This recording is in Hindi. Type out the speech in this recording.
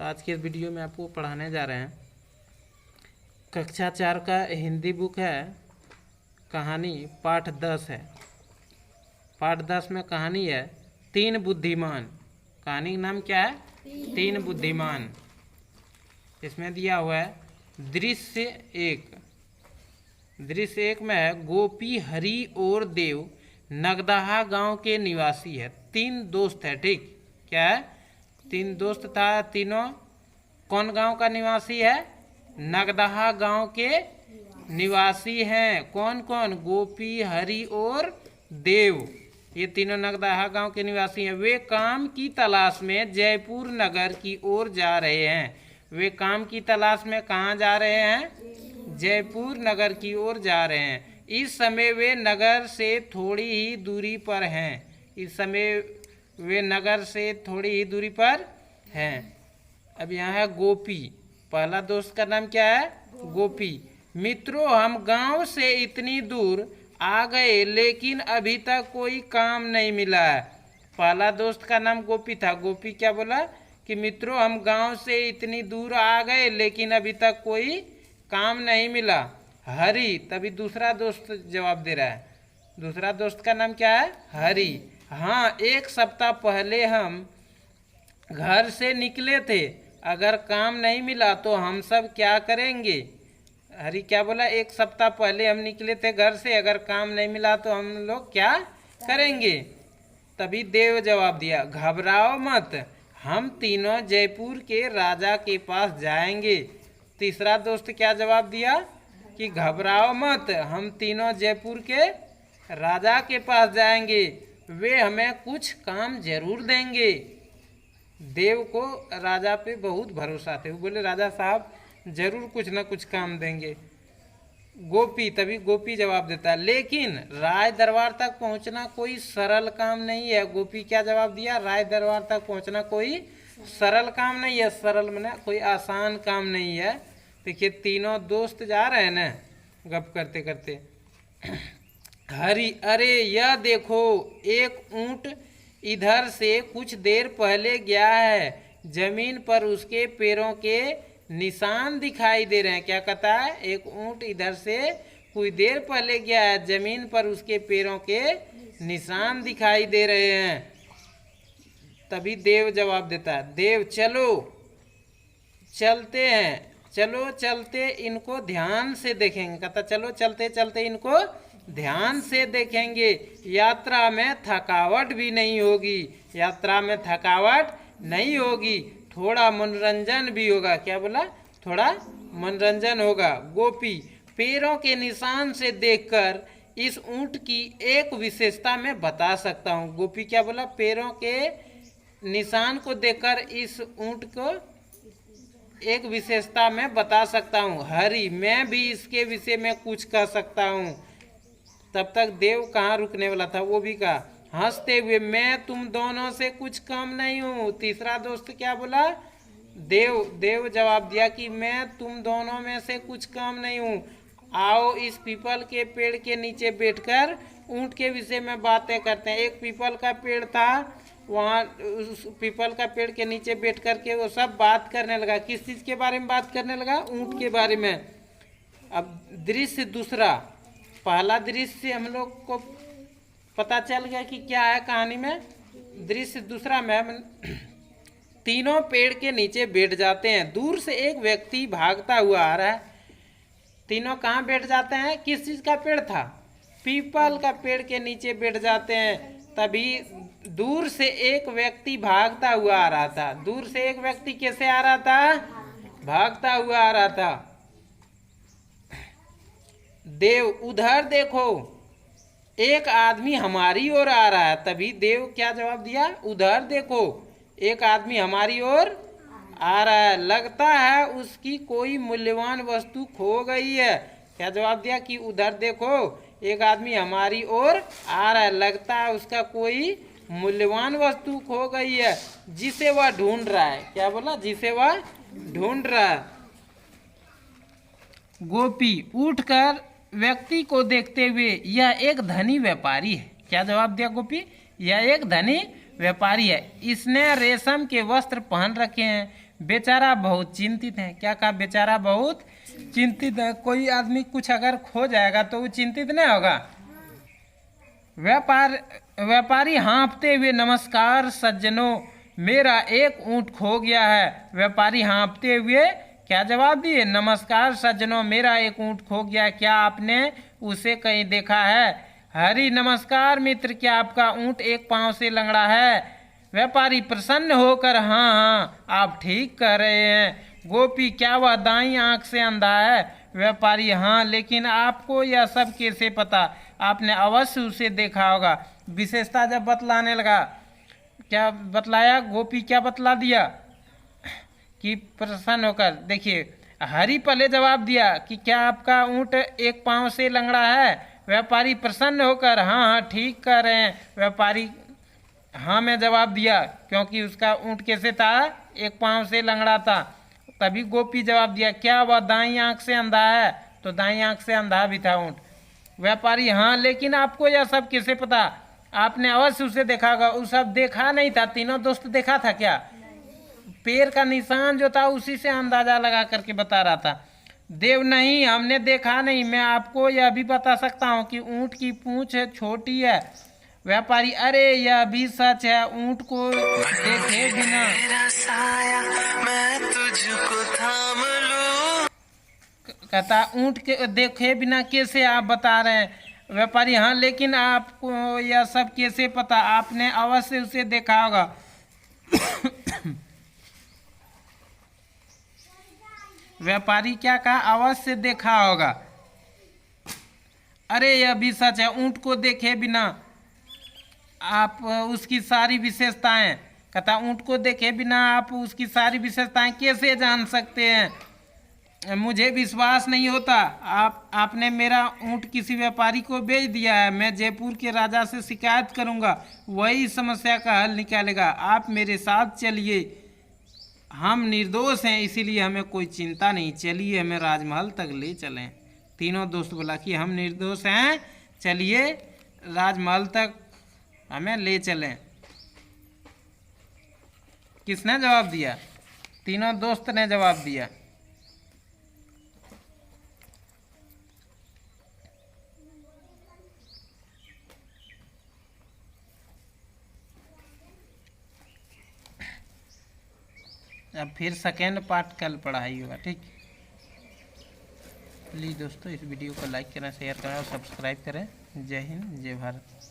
तो आज के इस वीडियो में आपको पढ़ाने जा रहे हैं कक्षा 4 का हिंदी बुक है। कहानी पाठ 10 है। पाठ 10 में कहानी है 3 बुद्धिमान। कहानी का नाम क्या है? 3 बुद्धिमान। इसमें दिया हुआ है दृश्य 1। दृश्य 1 में है गोपी, हरि और देव नगदहा गांव के निवासी है। 3 दोस्त है। ठीक, क्या है? 3 दोस्त था। तीनों कौन गांव का निवासी है? नगदहा गांव के निवासी हैं। कौन कौन? गोपी, हरि और देव। ये तीनों नगदहा गांव के निवासी हैं। वे काम की तलाश में जयपुर नगर की ओर जा रहे हैं। वे काम की तलाश में कहाँ जा रहे हैं? जयपुर नगर की ओर जा रहे हैं। इस समय वे नगर से थोड़ी ही दूरी पर हैं। इस समय वे नगर से थोड़ी ही दूरी पर हैं। अब यहाँ है गोपी। पहला दोस्त का नाम क्या है? गोपी। मित्रों, हम गांव से इतनी दूर आ गए लेकिन अभी तक कोई काम नहीं मिला है। पहला दोस्त का नाम गोपी था। गोपी क्या बोला कि मित्रों, हम गांव से इतनी दूर आ गए लेकिन अभी तक कोई काम नहीं मिला। हरि, तभी दूसरा दोस्त जवाब दे रहा है। दूसरा दोस्त का नाम क्या है? हरि। हाँ, 1 सप्ताह पहले हम घर से निकले थे। अगर काम नहीं मिला तो हम सब क्या करेंगे? हरि क्या बोला? 1 सप्ताह पहले हम निकले थे घर से, अगर काम नहीं मिला तो हम लोग क्या करेंगे? तभी देव जवाब दिया, घबराओ मत, हम तीनों जयपुर के राजा के पास जाएंगे। तीसरा दोस्त क्या जवाब दिया कि घबराओ मत, हम तीनों जयपुर के राजा के पास जाएंगे, वे हमें कुछ काम जरूर देंगे। देव को राजा पे बहुत भरोसा थे। वो बोले राजा साहब जरूर कुछ ना कुछ काम देंगे। गोपी, तभी गोपी जवाब देता है, लेकिन राय दरबार तक पहुंचना कोई सरल काम नहीं है। गोपी क्या जवाब दिया? राय दरबार तक पहुंचना कोई सरल काम नहीं है। सरल माने कोई आसान काम नहीं है। देखिए तीनों दोस्त जा रहे हैं ना गप करते करते। हरि, अरे यह देखो, एक ऊंट इधर से कुछ देर पहले गया है। जमीन पर उसके पैरों के निशान दिखाई दे रहे हैं। क्या कहता है? एक ऊंट इधर से कुछ देर पहले गया है, जमीन पर उसके पैरों के निशान दिखाई दे रहे हैं। तभी देव जवाब देता है, देव चलो चलते हैं, चलो चलते इनको ध्यान से देखेंगे। कहता चलो चलते चलते इनको ध्यान से देखेंगे, यात्रा में थकावट भी नहीं होगी। यात्रा में थकावट नहीं होगी, थोड़ा मनोरंजन भी होगा। क्या बोला? थोड़ा मनोरंजन होगा। गोपी, पैरों के निशान से देखकर इस ऊंट की एक विशेषता मैं बता सकता हूँ। गोपी क्या बोला? पैरों के निशान को देखकर इस ऊंट को एक विशेषता मैं बता सकता हूँ। हरि, मैं भी इसके विषय में कुछ कह सकता हूँ। तब तक देव कहाँ रुकने वाला था, वो भी कहा हंसते हुए, मैं तुम दोनों से कुछ कम नहीं हूँ। तीसरा दोस्त क्या बोला? देव जवाब दिया कि मैं तुम दोनों में से कुछ कम नहीं हूँ। आओ इस पीपल के पेड़ के नीचे बैठकर ऊंट के विषय में बातें करते हैं। एक पीपल का पेड़ था, वहाँ उस पीपल का पेड़ के नीचे बैठ करके वो सब बात करने लगा। किस चीज़ के बारे में बात करने लगा? ऊंट के बारे में। अब दृश्य दूसरा। पहला दृश्य हम लोग को पता चल गया कि क्या है कहानी में। दृश्य दूसरा में तीनों पेड़ के नीचे बैठ जाते हैं। दूर से एक व्यक्ति भागता हुआ आ रहा है। तीनों कहाँ बैठ जाते हैं? किस चीज़ का पेड़ था? पीपल का पेड़ के नीचे बैठ जाते हैं। तभी दूर से एक व्यक्ति भागता हुआ आ रहा था। दूर से एक व्यक्ति कैसे आ रहा था? भागता हुआ आ रहा था। देव, उधर देखो, एक आदमी हमारी ओर आ रहा है। तभी देव क्या जवाब दिया? उधर देखो, एक आदमी हमारी ओर आ रहा है, लगता है उसकी कोई मूल्यवान वस्तु खो गई है। क्या जवाब दिया? कि उधर देखो, एक आदमी हमारी ओर आ रहा है, लगता है उसका कोई मूल्यवान वस्तु खो गई है जिसे वह ढूंढ रहा है। क्या बोला? जिसे वह ढूंढ रहा है। गोपी उठकर व्यक्ति को देखते हुए, यह एक धनी व्यापारी है। क्या जवाब दिया गोपी? यह एक धनी व्यापारी है। इसने रेशम के वस्त्र पहन रखे हैं। बेचारा बहुत चिंतित है। क्या कहा? बेचारा बहुत चिंतित है। कोई आदमी कुछ अगर खो जाएगा तो वो चिंतित नहीं होगा। व्यापारी हाँफते हुए, नमस्कार सज्जनों, मेरा एक ऊँट खो गया है। व्यापारी हाँफते हुए क्या जवाब दिए? नमस्कार सज्जनों, मेरा एक ऊँट खो गया, क्या आपने उसे कहीं देखा है? हरि, नमस्कार मित्र, क्या आपका ऊँट एक पांव से लंगड़ा है? व्यापारी प्रसन्न होकर, हाँ हाँ, आप ठीक कह रहे हैं। गोपी, क्या वह दाईं आंख से अंधा है? व्यापारी, हाँ, लेकिन आपको यह सब कैसे पता? आपने अवश्य उसे देखा होगा। विशेषता जब बतलाने लगा, क्या बतलाया? गोपी क्या बतला दिया कि प्रसन्न होकर। देखिए, हरि पहले जवाब दिया कि क्या आपका ऊँट एक पांव से लंगड़ा है? व्यापारी प्रसन्न होकर, हाँ हाँ, ठीक कह रहे हैं। व्यापारी हाँ में जवाब दिया, क्योंकि उसका ऊँट कैसे था? एक पांव से लंगड़ा था। तभी गोपी जवाब दिया, क्या वह दाईं आंख से अंधा है? तो दाईं आंख से अंधा भी था ऊँट। व्यापारी, हाँ, लेकिन आपको यह सब कैसे पता? आपने अवश्य उसे देखा होगा। वो सब देखा नहीं था। तीनों दोस्त देखा था क्या? पैर का निशान जो था उसी से अंदाजा लगा करके बता रहा था। देव, नहीं, हमने देखा नहीं। मैं आपको यह भी बता सकता हूँ कि ऊँट की पूंछ छोटी है। व्यापारी, अरे यह भी सच है। ऊँट को देखे बिना मैं तुझको थाम लूं। कहता, ऊँट के देखे बिना कैसे आप बता रहे हैं? व्यापारी, हाँ, लेकिन आपको यह सब कैसे पता? आपने अवश्य उसे देखा होगा। व्यापारी क्या कहा? अवश्य देखा होगा। अरे यह भी सच है। ऊँट को देखे बिना आप उसकी सारी विशेषताएं, कहता, ऊँट को देखे बिना आप उसकी सारी विशेषताएं कैसे जान सकते हैं? मुझे विश्वास नहीं होता। आपने मेरा ऊँट किसी व्यापारी को बेच दिया है। मैं जयपुर के राजा से शिकायत करूंगा, वही समस्या का हल निकालेगा। आप मेरे साथ चलिए। हम निर्दोष हैं, इसीलिए हमें कोई चिंता नहीं। चलिए, हमें राजमहल तक ले चलें। तीनों दोस्त बोला कि हम निर्दोष हैं, चलिए राजमहल तक हमें ले चलें। किसने जवाब दिया? तीनों दोस्त ने जवाब दिया। अब फिर सेकेंड पार्ट कल पढ़ाई होगा, ठीक। प्लीज़ दोस्तों, इस वीडियो को लाइक करें, शेयर करें और सब्सक्राइब करें। जय हिंद, जय भारत।